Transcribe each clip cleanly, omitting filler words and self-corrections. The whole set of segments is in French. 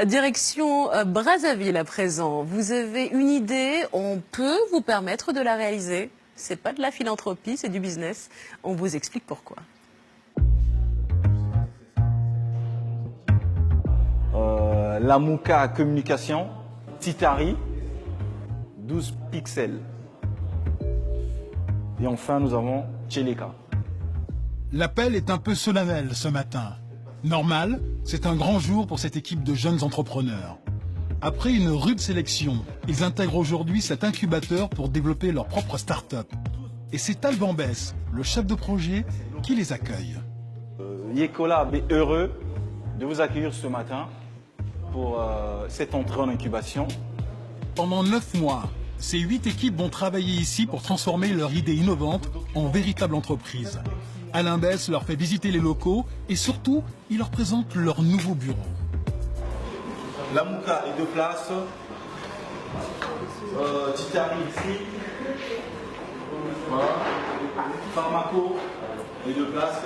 Direction Brazzaville à présent. Vous avez une idée, on peut vous permettre de la réaliser. C'est pas de la philanthropie, c'est du business. On vous explique pourquoi. La Mouka Communication, Titari, 12 pixels. Et enfin, nous avons Cheleka. L'appel est un peu solennel ce matin. Normal, c'est un grand jour pour cette équipe de jeunes entrepreneurs. Après une rude sélection, ils intègrent aujourd'hui cet incubateur pour développer leur propre start-up. Et c'est Alban Bess, le chef de projet, qui les accueille. Yecolab est heureux de vous accueillir ce matin pour cette entrée en incubation. Pendant 9 mois, ces 8 équipes vont travailler ici pour transformer leur idée innovante en véritable entreprise. Alain Bess leur fait visiter les locaux et surtout, il leur présente leur nouveau bureau. La Mouka est de place. Titari ici. Voilà. Pharmaco est de place.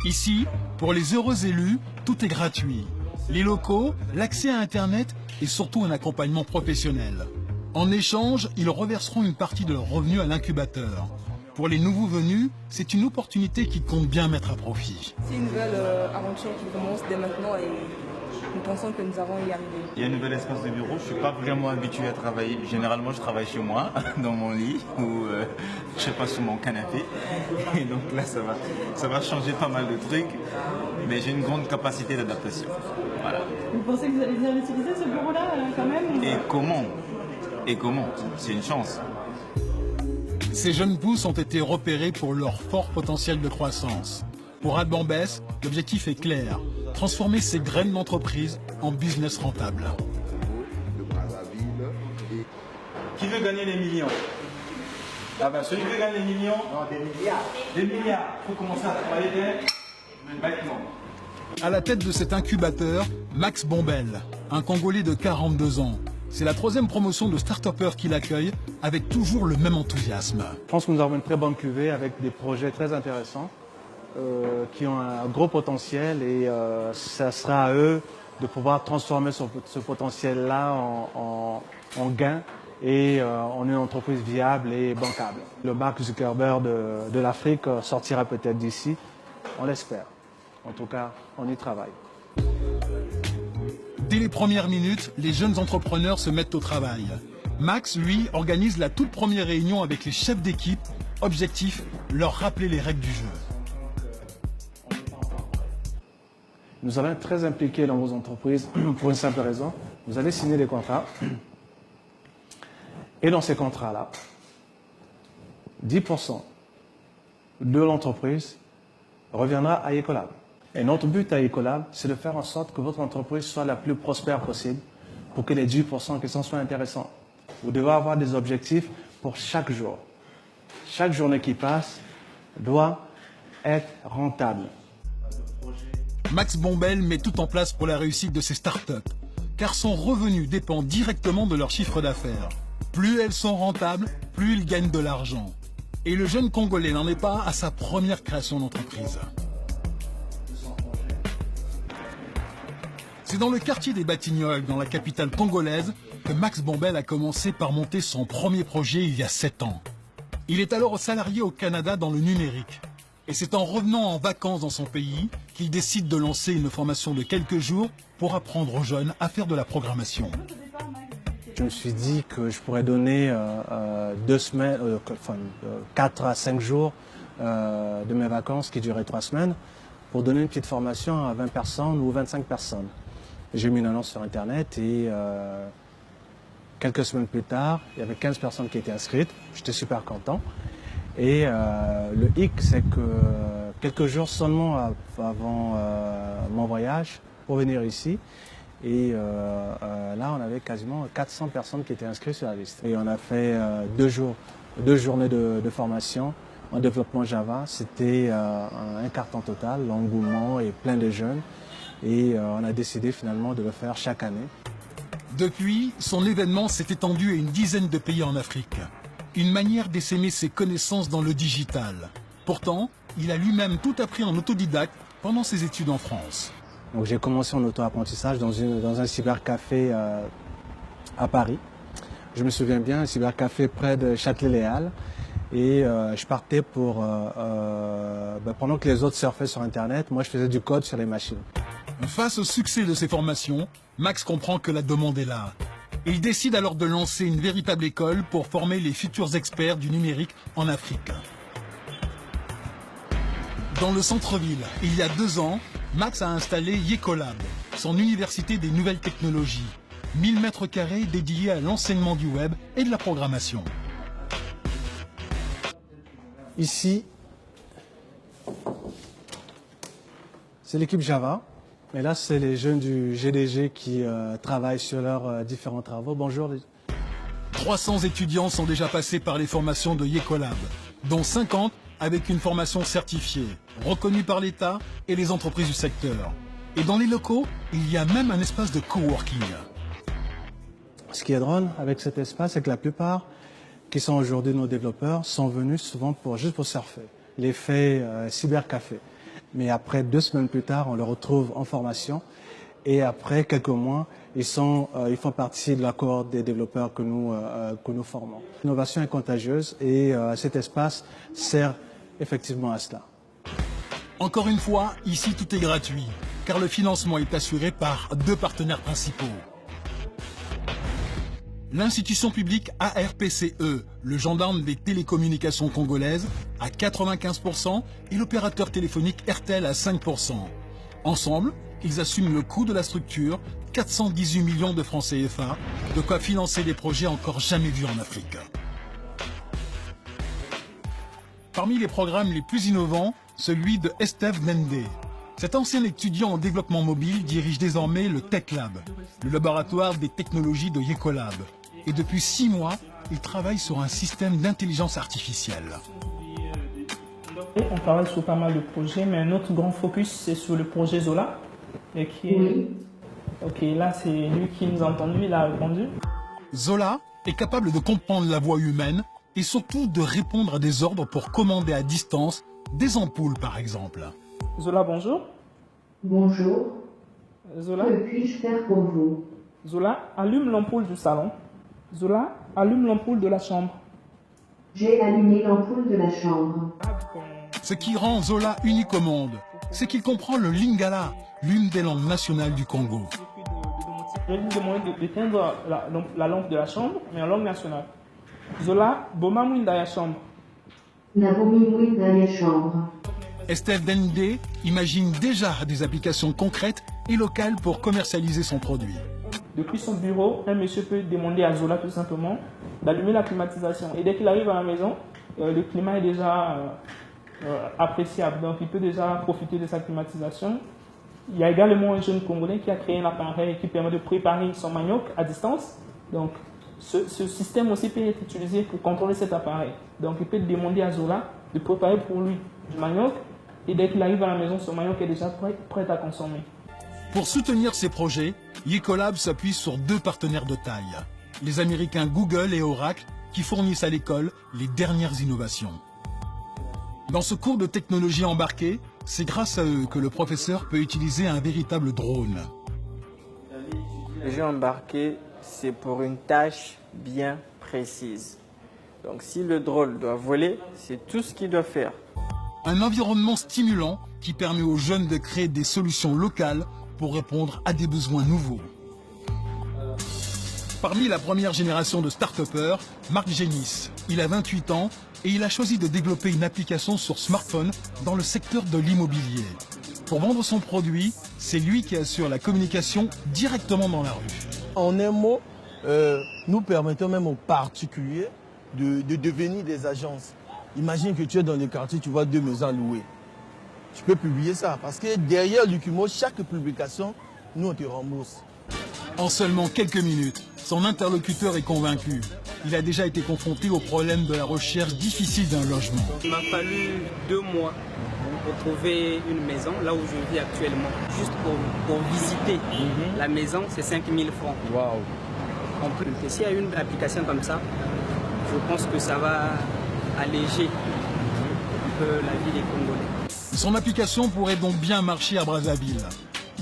Ici, pour les heureux élus, tout est gratuit. Les locaux, l'accès à Internet et surtout un accompagnement professionnel. En échange, ils reverseront une partie de leurs revenus à l'incubateur. Pour les nouveaux venus, c'est une opportunité qu'ils comptent bien mettre à profit. C'est une nouvelle aventure qui commence dès maintenant et nous pensons que nous avons y arriver. Il y a un nouvel espace de bureau, je ne suis pas vraiment habitué à travailler. Généralement, je travaille chez moi, dans mon lit, ou je sais pas, sur mon canapé. Et donc là, ça va changer pas mal de trucs, mais j'ai une grande capacité d'adaptation. Voilà. Vous pensez que vous allez bien l'utiliser, ce bureau-là, quand même? Et comment? C'est une chance. Ces jeunes pousses ont été repérées pour leur fort potentiel de croissance. Pour Alban Bess, l'objectif est clair, transformer ces graines d'entreprise en business rentable. Qui veut gagner les millions? Ah ben, celui qui veut gagner les millions? Non, des milliards. Des milliards. Il faut commencer à travailler maintenant. À la tête de cet incubateur, Max Bombel, un Congolais de 42 ans. C'est la 3e promotion de start-upers qu'il accueille avec toujours le même enthousiasme. Je pense que nous avons une très bonne cuvée avec des projets très intéressants qui ont un gros potentiel et ça sera à eux de pouvoir transformer ce potentiel-là en gain et en une entreprise viable et bancable. Le Mark Zuckerberg de l'Afrique sortira peut-être d'ici, on l'espère. En tout cas, on y travaille. Dès les premières minutes, les jeunes entrepreneurs se mettent au travail. Max, lui, organise la toute première réunion avec les chefs d'équipe. Objectif, leur rappeler les règles du jeu. Nous allons être très impliqués dans vos entreprises pour une simple raison. Vous allez signer des contrats. Et dans ces contrats-là, 10% de l'entreprise reviendra à Ecolab. Et notre but à Ecolab, c'est de faire en sorte que votre entreprise soit la plus prospère possible pour que les 10% qui s'en soient intéressants. Vous devez avoir des objectifs pour chaque jour. Chaque journée qui passe doit être rentable. Max Bombel met tout en place pour la réussite de ses startups, car son revenu dépend directement de leur chiffre d'affaires. Plus elles sont rentables, plus ils gagnent de l'argent. Et le jeune Congolais n'en est pas à sa première création d'entreprise. C'est dans le quartier des Batignolles, dans la capitale congolaise, que Max Bombel a commencé par monter son premier projet il y a 7 ans. Il est alors salarié au Canada dans le numérique. Et c'est en revenant en vacances dans son pays qu'il décide de lancer une formation de quelques jours pour apprendre aux jeunes à faire de la programmation. Je me suis dit que je pourrais donner 4 à 5 jours de mes vacances qui duraient 3 semaines pour donner une petite formation à 20 personnes ou 25 personnes. J'ai mis une annonce sur Internet et quelques semaines plus tard, il y avait 15 personnes qui étaient inscrites. J'étais super content. Et le hic, c'est que quelques jours seulement avant mon voyage pour venir ici, et là, on avait quasiment 400 personnes qui étaient inscrites sur la liste. Et on a fait 2 journées de formation en développement Java. C'était un carton total, l'engouement et plein de jeunes. Et on a décidé finalement de le faire chaque année. Depuis, son événement s'est étendu à une dizaine de pays en Afrique. Une manière d'essaimer ses connaissances dans le digital. Pourtant, il a lui-même tout appris en autodidacte pendant ses études en France. Donc j'ai commencé en auto-apprentissage dans un cybercafé à Paris. Je me souviens bien, un cybercafé près de Châtelet-Les Halles. Et je partais pour, pendant que les autres surfaient sur Internet, moi je faisais du code sur les machines. Face au succès de ces formations, Max comprend que la demande est là. Et il décide alors de lancer une véritable école pour former les futurs experts du numérique en Afrique. Dans le centre-ville, il y a 2 ans, Max a installé Yecolab, son université des nouvelles technologies. 1000 mètres carrés dédiés à l'enseignement du web et de la programmation. Ici, c'est l'équipe Java. Et là, c'est les jeunes du GDG qui travaillent sur leurs différents travaux. Bonjour. 300 étudiants sont déjà passés par les formations de Yecolab, dont 50 avec une formation certifiée, reconnue par l'État et les entreprises du secteur. Et dans les locaux, il y a même un espace de coworking. Ce qui est drôle avec cet espace, c'est que la plupart qui sont aujourd'hui nos développeurs sont venus souvent juste pour surfer, l'effet cybercafé. Mais après 2 semaines plus tard, on les retrouve en formation et après quelques mois, ils font partie de la cohorte des développeurs que nous formons. L'innovation est contagieuse et cet espace sert effectivement à cela. Encore une fois, ici tout est gratuit, car le financement est assuré par 2 partenaires principaux. L'institution publique ARPCE, le gendarme des télécommunications congolaises, à 95% et l'opérateur téléphonique RTL à 5%. Ensemble, ils assument le coût de la structure, 418 millions de francs CFA, de quoi financer des projets encore jamais vus en Afrique. Parmi les programmes les plus innovants, celui de Esteve Dende. Cet ancien étudiant en développement mobile dirige désormais le Tech Lab, le laboratoire des technologies de Yecolab. Et depuis 6 mois, il travaille sur un système d'intelligence artificielle. On travaille sur pas mal de projets, mais notre grand focus, c'est sur le projet Zola. Et qui est... Oui. Ok, là, c'est lui qui nous a entendu, il a répondu. Zola est capable de comprendre la voix humaine et surtout de répondre à des ordres pour commander à distance des ampoules, par exemple. Zola, bonjour. Bonjour. Zola. Que puis-je faire pour vous? Zola, allume l'ampoule du salon. Zola, allume l'ampoule de la chambre. J'ai allumé l'ampoule de la chambre. Ce qui rend Zola unique au monde, c'est qu'il comprend le Lingala, l'une des langues nationales du Congo. Je vais lui demander d'éteindre la lampe de la chambre, mais en langue nationale. Zola, bomamouine dans la chambre. Nabomimouine dans la chambre. Esteve Dende imagine déjà des applications concrètes et locales pour commercialiser son produit. Depuis son bureau, un monsieur peut demander à Zola tout simplement d'allumer la climatisation. Et dès qu'il arrive à la maison, le climat est déjà appréciable. Donc il peut déjà profiter de sa climatisation. Il y a également un jeune Congolais qui a créé un appareil qui permet de préparer son manioc à distance. Donc ce système aussi peut être utilisé pour contrôler cet appareil. Donc il peut demander à Zola de préparer pour lui du manioc. Et dès qu'il arrive à la maison, son manioc est déjà prêt à consommer. Pour soutenir ces projets, Yecolab s'appuie sur 2 partenaires de taille. Les Américains Google et Oracle qui fournissent à l'école les dernières innovations. Dans ce cours de technologie embarquée, c'est grâce à eux que le professeur peut utiliser un véritable drone. Le jeu embarqué, c'est pour une tâche bien précise. Donc si le drone doit voler, c'est tout ce qu'il doit faire. Un environnement stimulant qui permet aux jeunes de créer des solutions locales pour répondre à des besoins nouveaux. Parmi la première génération de start-upers, Marc Génis. Il a 28 ans et il a choisi de développer une application sur smartphone dans le secteur de l'immobilier. Pour vendre son produit, c'est lui qui assure la communication directement dans la rue. En un mot, nous permettons même aux particuliers de devenir des agences. Imagine que tu es dans le quartier, tu vois 2 maisons louées. Tu peux publier ça parce que derrière Lucumo, chaque publication, nous on te rembourse. En seulement quelques minutes, son interlocuteur est convaincu. Il a déjà été confronté au problème de la recherche difficile d'un logement. Il m'a fallu 2 mois pour trouver une maison là où je vis actuellement. Juste pour visiter la maison, c'est 5 000 francs. Waouh. S'il y a une application comme ça, je pense que ça va alléger un peu la vie des Congolais. Son application pourrait donc bien marcher à Brazzaville.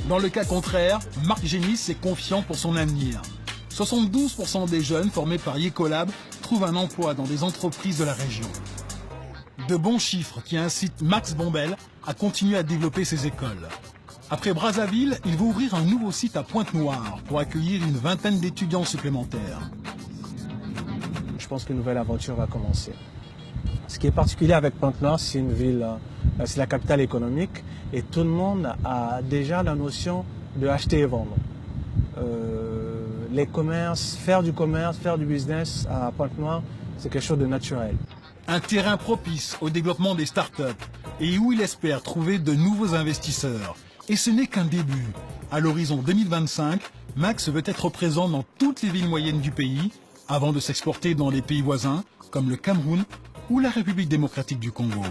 Dans le cas contraire, Marc Génis est confiant pour son avenir. 72% des jeunes formés par Yecolab trouvent un emploi dans des entreprises de la région. De bons chiffres qui incitent Max Bombel à continuer à développer ses écoles. Après Brazzaville, il va ouvrir un nouveau site à Pointe-Noire pour accueillir une vingtaine d'étudiants supplémentaires. Je pense qu'une nouvelle aventure va commencer. Ce qui est particulier avec Pointe-Noire, c'est une ville, c'est la capitale économique et tout le monde a déjà la notion de acheter et vendre. Les commerces, faire du business à Pointe-Noire, c'est quelque chose de naturel. Un terrain propice au développement des startups et où il espère trouver de nouveaux investisseurs. Et ce n'est qu'un début. À l'horizon 2025, Max veut être présent dans toutes les villes moyennes du pays avant de s'exporter dans les pays voisins comme le Cameroun ou la République démocratique du Congo.